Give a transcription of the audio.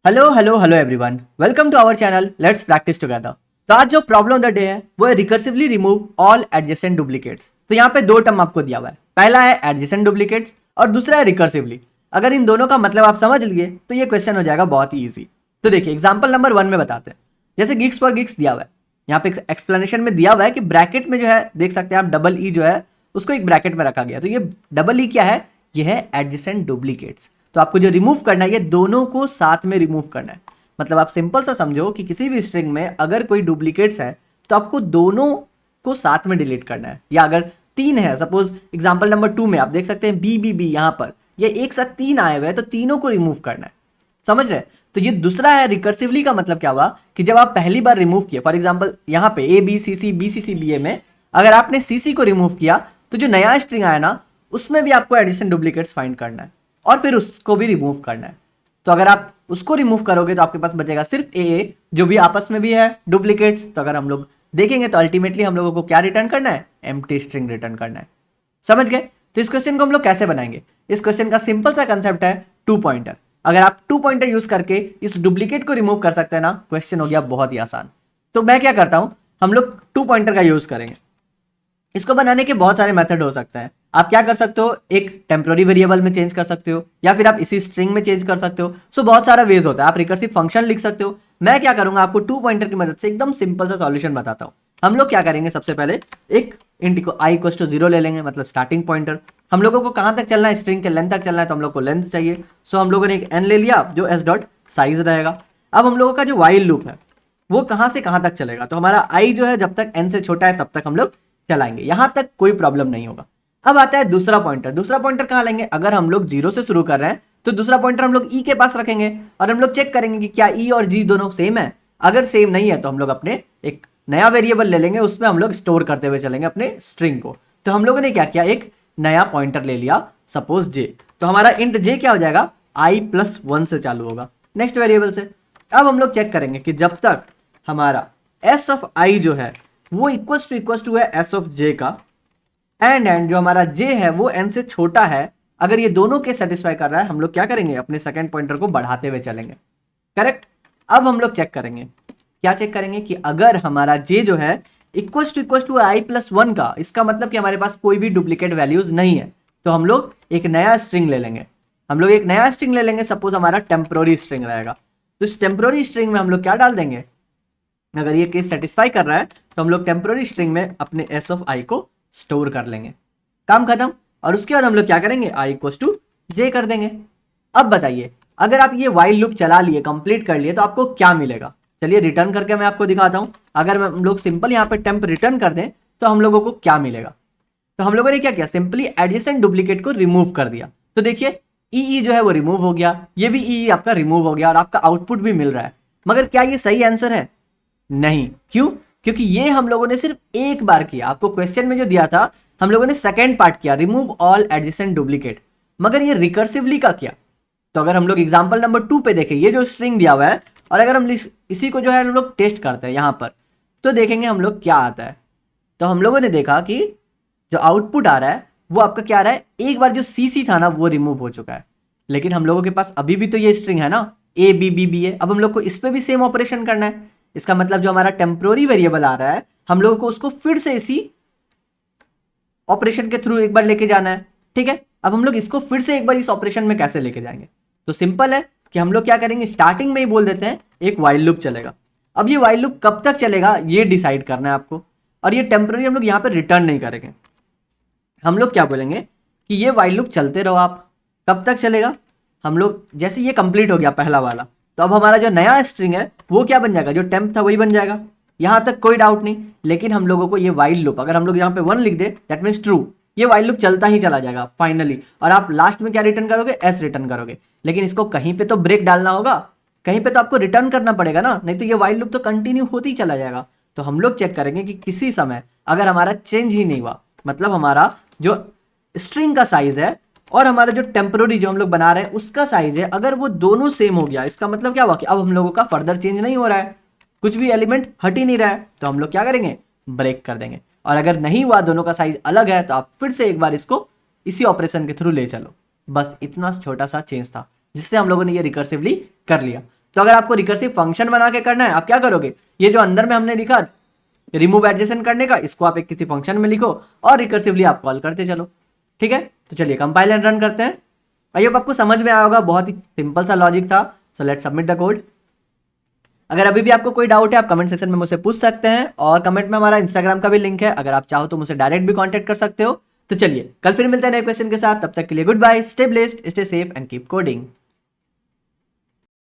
Hello hello hello everyone, welcome to our channel let's practice together. तो आज जो problem of the day है वो है recursively remove all adjacent duplicates. तो यहाँ पे दो टर्म आपको दिया हुआ है, पहला है एडजेसेंट डुप्लीकेट्स और दूसरा है रिकर्सिवली। अगर इन दोनों का मतलब आप समझ लिए तो ये क्वेश्चन हो जाएगा बहुत ही ईजी। तो देखिए एग्जाम्पल नंबर 1 में बताते हैं। जैसे गिग्स फॉर गिग्स दिया हुआ है, यहाँ पे एक्सप्लेनेशन में दिया हुआ है कि ब्रैकेट में जो है देख सकते हैं आप डबल ई जो है उसको एक ब्रैकेट में रखा गया। तो ये डबल ई क्या है, ये है एडजेसेंट डुप्लीकेट्स। तो आपको जो रिमूव करना है ये दोनों को साथ में रिमूव करना है। मतलब आप सिंपल सा समझो कि किसी भी स्ट्रिंग में अगर कोई डुप्लीकेट्स है तो आपको दोनों को साथ में डिलीट करना है। या अगर तीन है, सपोज एग्जांपल नंबर 2 में आप देख सकते हैं बी बी बी, यहाँ पर ये एक साथ तीन आए हुए हैं तो तीनों को रिमूव करना है। समझ रहे? तो ये दूसरा है रिकर्सिवली का मतलब क्या हुआ कि जब आप पहली बार रिमूव किए, फॉर एग्जाम्पल यहाँ पे A B C C B C C B A में अगर आपने सी सी को रिमूव किया तो जो नया स्ट्रिंग आया ना उसमें भी आपको एडिशन डुप्लीकेट्स फाइंड करना है और फिर उसको भी रिमूव करना है। तो अगर आप उसको रिमूव करोगे तो आपके पास बचेगा सिर्फ ए जो भी आपस में भी है डुप्लीकेट्स। तो अगर हम लोग देखेंगे तो अल्टीमेटली हम लोगों को क्या रिटर्न करना है, एम्प्टी स्ट्रिंग रिटर्न करना है। समझ गए? तो इस क्वेश्चन को हम लोग कैसे बनाएंगे? इस क्वेश्चन का सिंपल सा कंसेप्ट है टू पॉइंटर। अगर आप टू पॉइंटर यूज करके इस डुप्लीकेट को रिमूव कर सकते हैं ना, क्वेश्चन हो गया बहुत ही आसान। तो मैं क्या करता हूं, हम लोग टू पॉइंटर का यूज करेंगे। इसको बनाने के बहुत सारे मेथड हो सकते हैं। आप क्या कर सकते हो, एक टेम्प्रोरी वेरिएबल में चेंज कर सकते हो या फिर आप इसी स्ट्रिंग में चेंज कर सकते हो। सो बहुत सारा वेज होता है। आप रिकर्सिव फंक्शन लिख सकते हो। मैं क्या करूंगा, आपको टू पॉइंटर की मदद से एकदम सिंपल सा सॉल्यूशन बताता हूं। हम लोग क्या करेंगे, सबसे पहले एक इंट को आई इक्वल्स टू 0 ले लेंगे, मतलब स्टार्टिंग पॉइंटर। हम लोगों को कहां तक चलना है, स्ट्रिंग के लेंथ तक चलना है, तो हम लोग को लेंथ चाहिए। सो हम लोगों ने एक एन ले लिया जो एस डॉट साइज रहेगा। अब हम लोगों का जो वाइल लूप है वो कहां से कहां तक चलेगा, तो हमारा आई जो है जब तक एन से छोटा है तब तक हम लोग चलाएंगे, यहां तक कोई प्रॉब्लम नहीं होगा। अब आता है दूसरा पॉइंटर। दूसरा पॉइंटर कहां लेंगे, अगर हम लोग 0 से शुरू कर रहे हैं तो दूसरा पॉइंटर हम लोग ई के पास रखेंगे और हम लोग चेक करेंगे कि क्या ई और जी दोनों सेम है। अगर सेम नहीं है तो हम लोग अपने एक नया वेरिएबल ले लेंगे, उसमें हम लोग स्टोर करते हुए चलेंगे अपने स्ट्रिंग को। तो हम लोगों ने क्या किया, एक नया पॉइंटर ले लिया, सपोज जे। तो हमारा इंट जे क्या हो जाएगा, i+1 से चालू होगा नेक्स्ट वेरिएबल से। अब हम लोग चेक करेंगे कि जब तक हमारा एस ऑफ आई जो है वो इक्वल्स टू है एस ऑफ जे का, एंड जो हमारा जे है वो एन से छोटा है, अगर ये दोनों के सेटिस्फाई कर रहा है हम लोग क्या करेंगे, अपने सेकंड पॉइंटर को बढ़ाते हुए चलेंगे। करेक्ट? अब हम लोग चेक करेंगे, क्या चेक करेंगे कि अगर हमारा जे जो है इक्वल्स टू i+1 का, इसका मतलब कि हमारे पास कोई भी डुप्लीकेट वैल्यूज नहीं है। तो हम लोग एक नया स्ट्रिंग ले लेंगे। हम लोग एक नया स्ट्रिंग ले लेंगे, सपोज हमारा टेम्प्रोरी स्ट्रिंग रहेगा। तो इस टेम्प्रोरी स्ट्रिंग में हम लोग क्या डाल देंगे, अगर ये केस सेटिस्फाई कर रहा है तो हम लोग टेम्प्रोरी स्ट्रिंग में अपने एस ऑफ आई को स्टोर कर लेंगे। काम खत्म। और उसके बाद हम लोग क्या करेंगे, आई इक्वल्स टू जे कर देंगे। अब बताइए, अगर आप ये वाइल लूप चला लिए, कंप्लीट कर लिए, तो आपको क्या मिलेगा? चलिए रिटर्न करके मैं आपको दिखाता हूं। अगर हम लोग सिंपल यहाँ पे टेम्प रिटर्न कर दें तो हम लोगों को क्या मिलेगा। तो हम लोगों ने क्या किया, सिंपली एडजेसेंट डुप्लीकेट को रिमूव कर दिया। तो देखिए ई जो है वो रिमूव हो गया, ये भी ई आपका रिमूव हो गया और आपका आउटपुट भी मिल रहा है। मगर क्या ये सही आंसर है? नहीं। क्यों? क्योंकि ये हम लोगों ने सिर्फ एक बार किया। आपको क्वेश्चन में जो दिया था हम लोगों ने सेकेंड पार्ट किया, रिमूव ऑल एडजेसेंट डुप्लीकेट, मगर ये रिकर्सिवली का किया। तो अगर हम लोग एग्जांपल नंबर 2 पे देखें, ये जो स्ट्रिंग दिया हुआ है और अगर हम इसी को जो है हम लोग टेस्ट करते हैं यहाँ पर, तो देखेंगे हम लोग क्या आता है। तो हम लोगों ने देखा कि जो आउटपुट आ रहा है वो आपका क्या आ रहा है, एक बार जो सी था ना वो रिमूव हो चुका है, लेकिन हम लोगों के पास अभी भी तो ये स्ट्रिंग है ना, ए बी बी बी है। अब हम लोग को इस पे भी सेम ऑपरेशन करना है। इसका मतलब जो हमारा टेम्प्रोरी वेरिएबल आ रहा है हम लोगों को उसको फिर से इसी ऑपरेशन के थ्रू एक बार लेके जाना है। ठीक है? अब हम लोग इसको फिर से एक बार इस ऑपरेशन में कैसे लेके जाएंगे, तो सिंपल है कि हम लोग क्या करेंगे, स्टार्टिंग में ही बोल देते हैं एक वाइल लूप चलेगा। अब ये वाइल लूप कब तक चलेगा ये डिसाइड करना है आपको, और ये टेम्प्रोरी हम लोग यहाँ पे रिटर्न नहीं करेंगे। हम लोग क्या बोलेंगे कि ये वाइल लूप चलते रहो। आप कब तक चलेगा, हम लोग जैसे ये कंप्लीट हो गया पहला वाला, तो अब हमारा जो नया स्ट्रिंग है वो क्या बन जाएगा, जो टेम्प था वही बन जाएगा। यहां तक कोई डाउट नहीं। लेकिन हम लोगों को ये वाइल लूप, अगर हम लोग यहाँ पे 1 लिख दे दैट मीन्स ट्रू, ये वाइल लूप चलता ही चला जाएगा फाइनली, और आप लास्ट में क्या रिटर्न करोगे, एस रिटर्न करोगे। लेकिन इसको कहीं पे तो ब्रेक डालना होगा, कहीं पे तो आपको रिटर्न करना पड़ेगा ना, नहीं तो ये वाइल लूप तो कंटिन्यू होती ही चला जाएगा। तो हम लोग चेक करेंगे कि किसी समय अगर हमारा चेंज ही नहीं हुआ, मतलब हमारा जो स्ट्रिंग का साइज है और हमारा जो टेम्प्रोरी जो हम लोग बना रहे हैं उसका साइज है, अगर वो दोनों सेम हो गया, इसका मतलब क्या हुआ कि अब हम लोगों का फर्दर चेंज नहीं हो रहा है, कुछ भी एलिमेंट हट ही नहीं रहा है, तो हम लोग क्या करेंगे, ब्रेक कर देंगे। और अगर नहीं हुआ, दोनों का साइज अलग है, तो आप फिर से एक बार इसको इसी ऑपरेशन के थ्रू ले चलो। बस इतना छोटा सा चेंज था जिससे हम लोगों ने ये रिकर्सिवली कर लिया। तो अगर आपको रिकर्सिव फंक्शन बना के करना है, आप क्या करोगे, ये जो अंदर में हमने लिखा रिमूव एडजेसेंट करने का, इसको आप एक किसी फंक्शन में लिखो और रिकर्सिवली आप कॉल करते चलो। ठीक है, तो चलिए कंपाइल एंड रन करते हैं। आई होप आपको समझ में आया होगा, बहुत ही सिंपल सा लॉजिक था। So let's submit the code. अगर अभी भी आपको कोई डाउट है, आप कमेंट सेक्शन में मुझसे पूछ सकते हैं, और कमेंट में हमारा इंस्टाग्राम का भी लिंक है, अगर आप चाहो तो मुझसे डायरेक्ट भी कांटेक्ट कर सकते हो। तो चलिए कल फिर मिलते हैं नए क्वेश्चन के साथ, तब तक के लिए good bye, stay blessed, stay safe and keep coding.